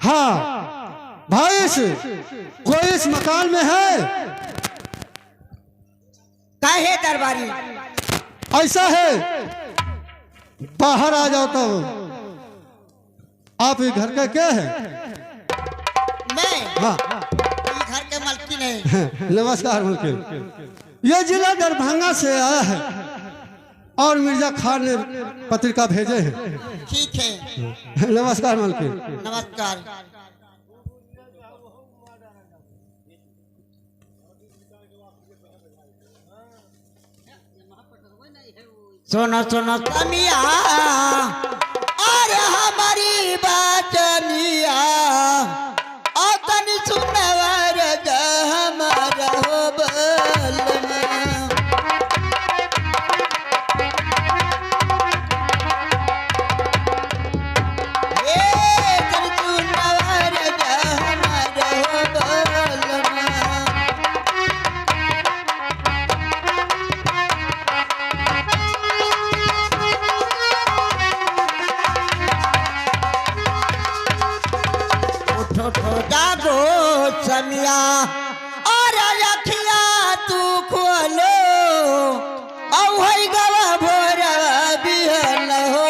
हाँ भाई कोई इस मकान में है? काहे दरबारी? ऐसा है, बाहर आ जाओ तो। आप ये घर का क्या है? मैं हाँ घर के मालकिन है। नमस्कार मालकिन, ये जिला दरभंगा से आया है और मिर्जा खान ने पत्रिका भेजे हैं। ठीक है, नमस्कार मालकिन। नमस्कार। सुनो सुनो समिया, अरे हमारी बाचनिया और तनी सुनवर हमारा हो बलमा। जागो समिया और अखिया तू खोलो औ हई गवा भोरवा बिहन हो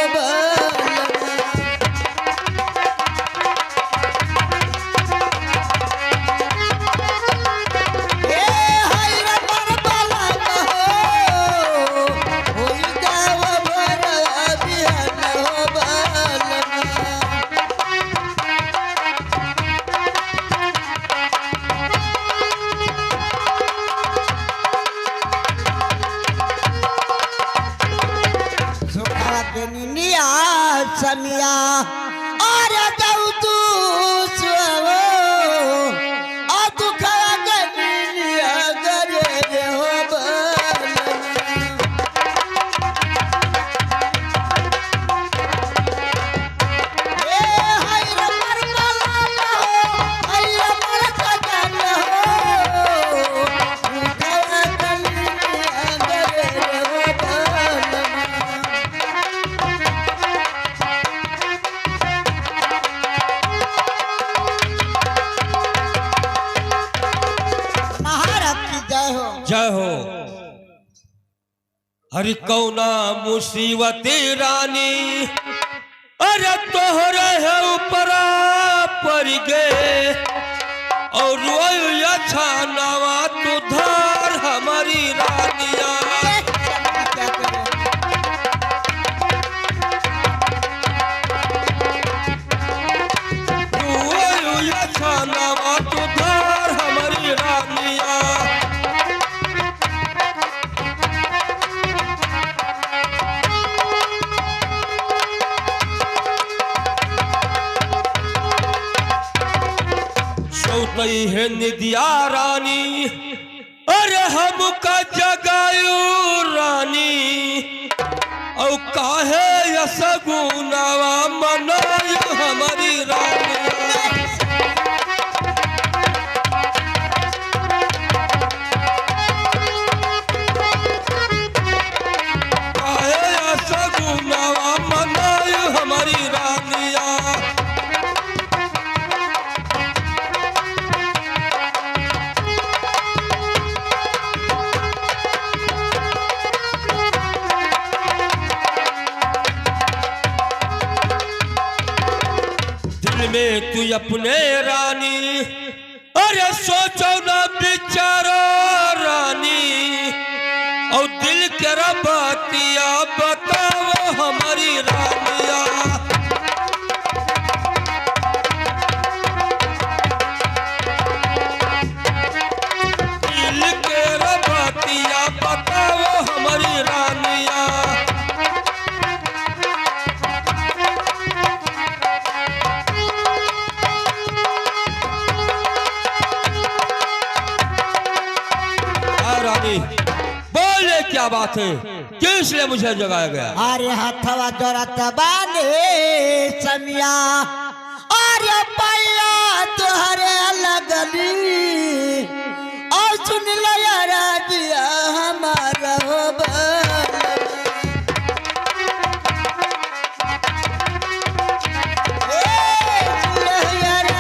समिया और जाऊ तू सुवो और तू खड़ा गनिया गरे हो जय हो। हरि कौना मुसीबती रानी, अरे तोहरे है ऊपरा पर गे और रोई अच्छा नवा तू धार हमारी रानिया। रोई अच्छा नवा तू धार हमारी रानिया। गई है निदिया रानी, अरे हमका जगायु रानी और काहे यसगुनावा मनायु हमारी रानी। काहे यसगुनावा मनायु हमारी रानिया। में तू अपने रानी, अरे सोचो ना बिचारो रानी और दिल के रबातिया बताओ हमारी रानिया। दिल के रबातिया बताओ हमारी रानिया। बोले क्या बात है, किस लिए मुझे जगाया गया? अरे हथवा जरत बाने समिया और पैया तुहरे लगली और सुन लो यार दिया हमारा हो यार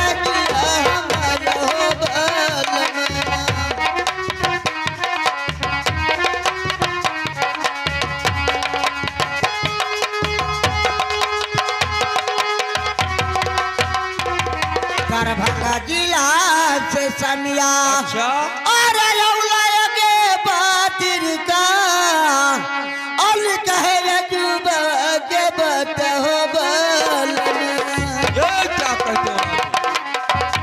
दरभंगा जिला से समिया अच्छा और के बातिर का अल कहे जुब के बतहो बलना ये क्या कहते हो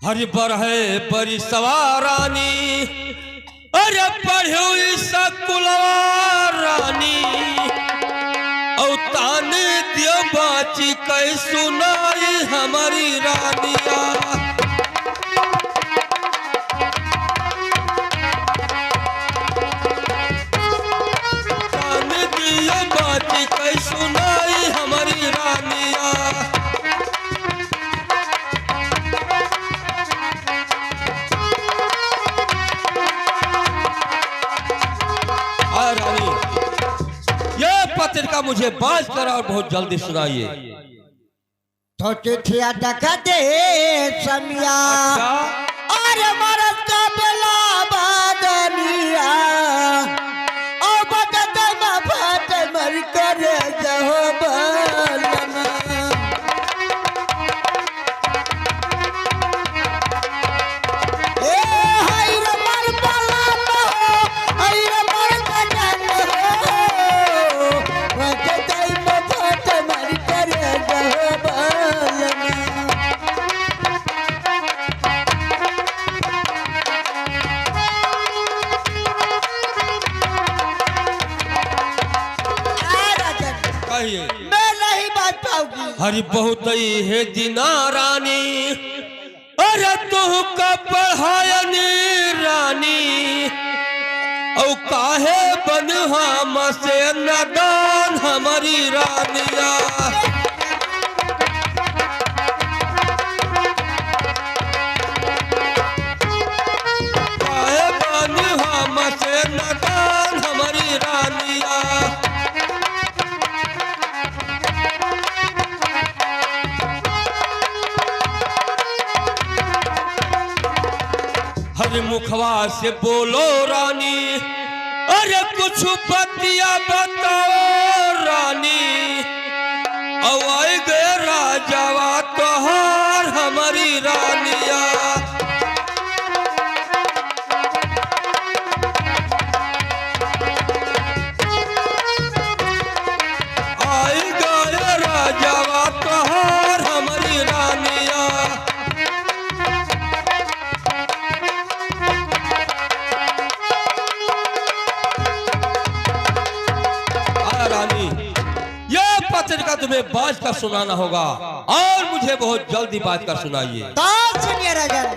हरि बरहे बरी सवारानी अरे पढ़ो सकुलवा रानी औ ताने दियो बाची कह सुनाई हमारी रानिया ताने दियो बाची कह सुनाई हमारी रानिया पत्रिका मुझे बाज कर और बहुत जल्दी सुनाइए तो चिट्ठिया डका दे समिया और मरद का बेला बादनिया ओ बदते में फाट मर कर जहो बलना ए हाय रे मर बला हो हाय रे मर कजन हो बदते में फाट मर कर जहो बलना कहिए मैं नहीं बात पाऊंगी हरि बहुत ही है दिना रानी अरे तू का पढ़ायनी रानी औ काहे बनहा मसे नदान हमारी रानिया काहे बनहा मसे नदान हमारी रानिया हर मुखवा से बोलो रानी अरे कुछ पतिया बताओ रानी अवाई गे राजावा तोहार हमारी रानिया आई गे राजावा तोहार हमारी रानिया रानी ये पत्रिका तुम्हें बाज कर सुनाना होगा और मुझे बहुत जल्दी बाज कर सुनाइए तो सुनिए राजन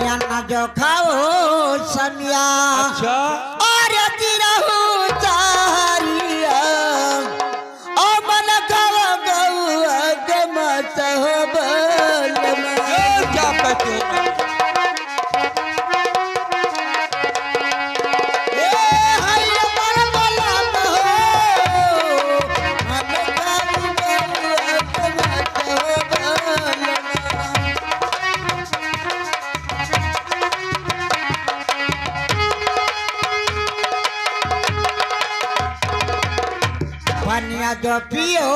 या ना जो खाओ समिया अच्छा और तिरहु चारिया ओ मन खाओ गौआ के मत हो बलना ये क्या कहते हो पनिया जो पियो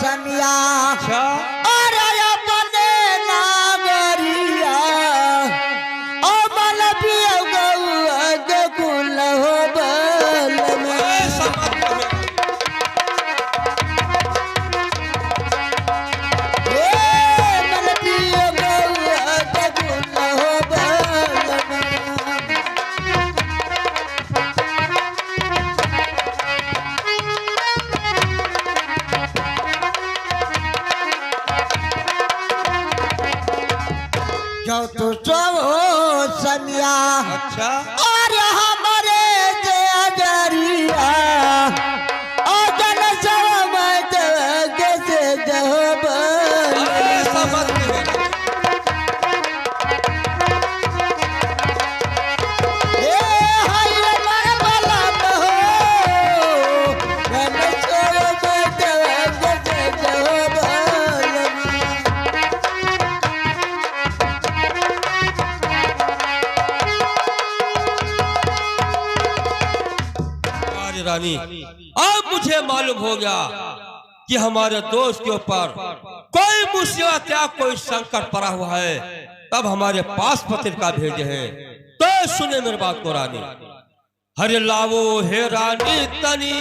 समिया अच्छा और अपने नागरिया ओ मन पियो गौआ के कुल हो बलना ऐसा मत कहो। ए मन पियो गौआ के कुल हो बलना जो तू सो समिया अच्छा और हमारे जरिया ओ जन समझ कैसे जब ऐसा मत कहो। ए हाय रे मर बला रानी, अब मुझे मालूम हो गया कि हमारे दोस्त के ऊपर कोई मुसीबत या कोई संकट पड़ा हुआ है, तब हमारे पास पत्रिका भेजे हैं। तो सुने मेरी बात को रानी। हरे लावो हे रानी तनी,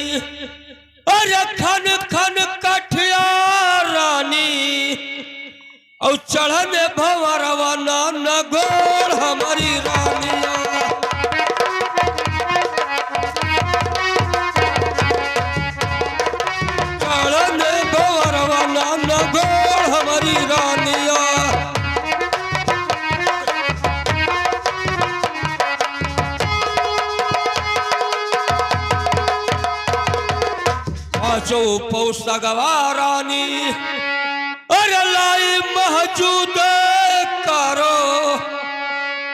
अरे खन खन कठिया रानी, और चढ़ने भंवरवा न गोर हमारी रानिया। चढ़ने भंवरवा न गोर हमारी रानिया। पाँचों पौष गवारानी, अरे लाई महजूद करो,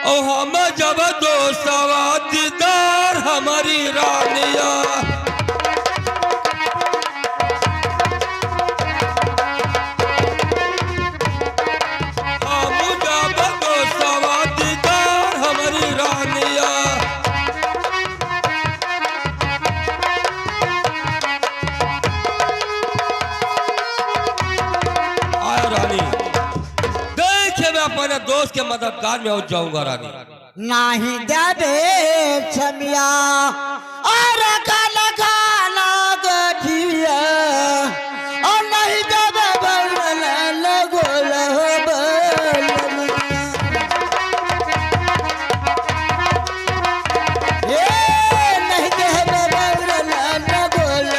ओ हम जब दो सवा दीदार हमारी रानिया। हम जब दो सवा दीदार हमारी रानिया। अपने दोस्त के मददगार में हो जाऊंगा रानी। नहीं देवे छमिया और काला काला गठिया, और नहीं देवे बरल लगोल नहीं देवे बरल लगोल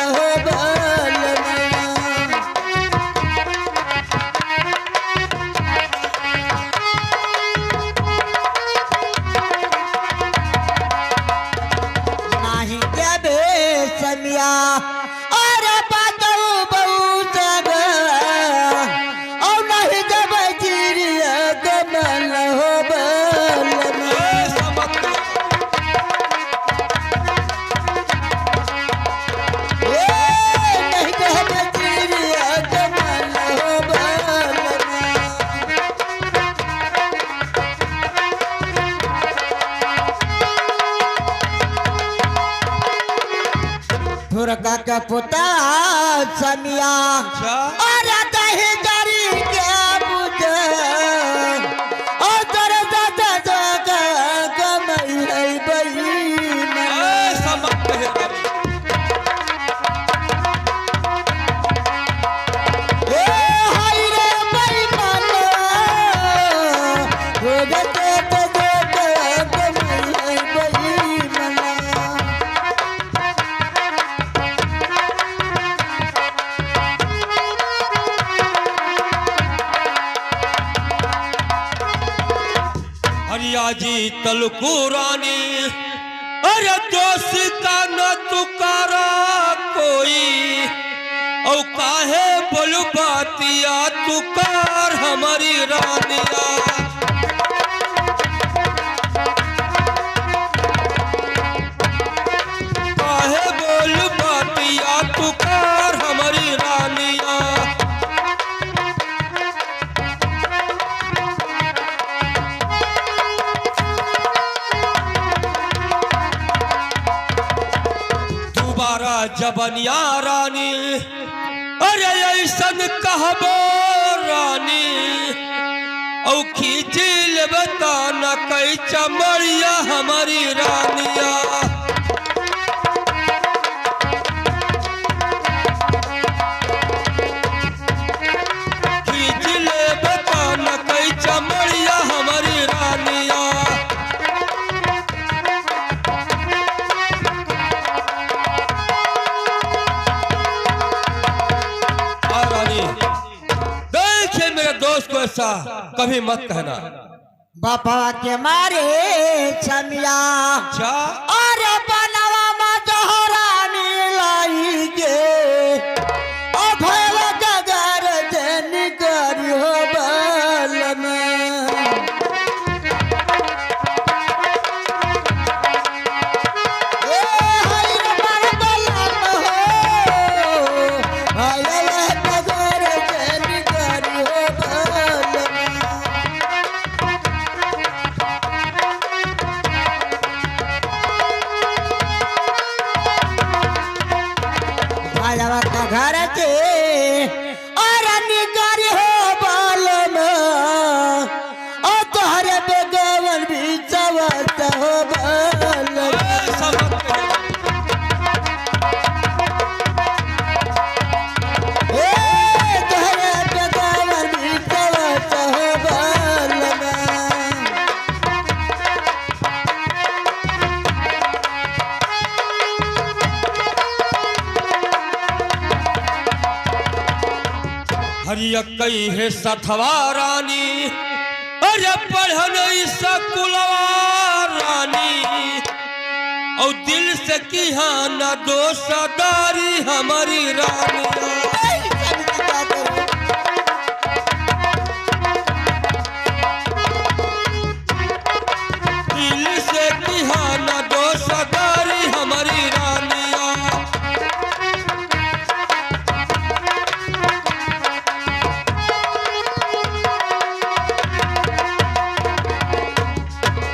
समिया और पातौ बहु सब, और नहीं जब चिड़िया कमल हो बल नहीं जब चिड़िया कमल हो बल। फुरका का पुता समिया और दही जरी के बुझे, और तेरे दादा कमई है बहिन। हाय रे बेईमान, हो गए तो कमई है बहिन। जी तलकू रानी, अरे दोस्त का न तुकारा कोई, और काहे बोलू बातिया तुकार हमारी रानिया। काहे बोलू बातिया तुकार हमारी रानिया। जबनिया रानी, अरे ऐसन कहबो रानी, औ खींचिल बता न कई चमड़िया हमारी रानिया। खींचिल बता न कई चमड़िया हमारी रानिया। दोस्त को ऐसा कभी मत कहना। बापा के मारे छमिया और बनवा में जोहरा मिलाई गे, और भैव गगर जन करियो बल में। घर के और निगारी हो बाल में और तोहरे बेगवन भी चवत हो बाल तोहरे बेगवन भी चवत हो बाल हरिया कई है सथवा रानी अरे पढ़न सकुलवा रानी और दिल से किहा न दोषदारी हमारी रानी दिल से किहा न दोषदारी हमारी रानिया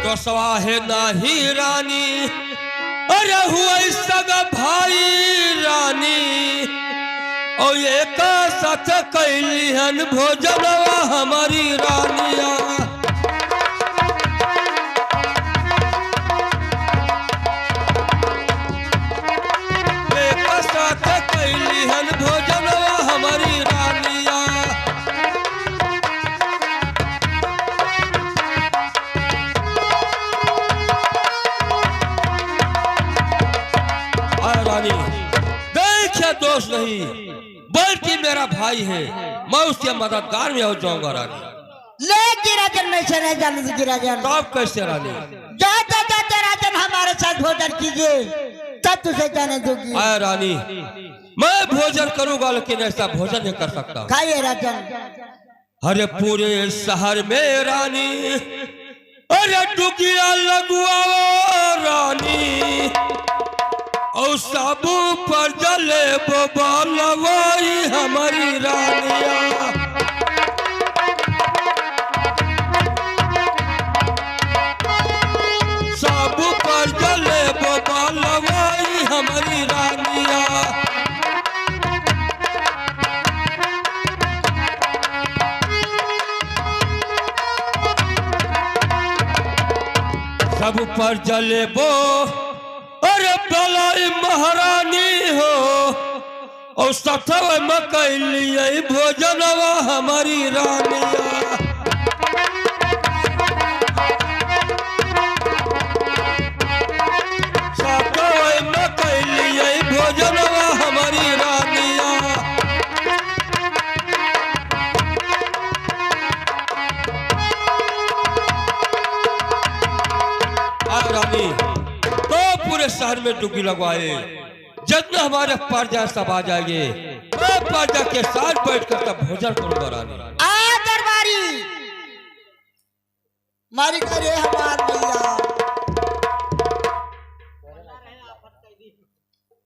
तो सवाहे नाही रानी अरे हुआ सगा भाई रानी और एक साथ कैली हन भोजनवा हमारी रानिया एक साथ कैली हन भोजनवा हमारी रानिया रानी देखिए दोष नहीं बल्कि मेरा भाई है मैं उसके मददगार में हो जाऊंगा रानी ले गिराजन में से नहीं जाने से गिराजन तब कैसे रानी जाते जाते राजन हमारे साथ भोजन कीजिए तब तुझे जाने दूंगी आया रानी मैं भोजन करूंगा लेकिन ऐसा भोजन नहीं कर सकता खाइए राजन अरे पूरे शहर में रानी अरे डुगिया लगुआ रानी और साबू पर जले बोलवाई हमारी रानिया साबू पर जले बोलवाई हमारी रानिया सब पर जले बो अरे बलाई महारानी हो और सथव में कैलिए भोजनवा हमारी रानिया सथव में कैलिए भोजनवा हमारी रानिया रानी तो पूरे शहर में डुबकी लगवाए जितना हमारे प्रजा सब आ जाएंगे मैं प्रजा के साथ बैठकर तब भोजन करूंगा रानी आ दरबारी मारी करे हमार मैया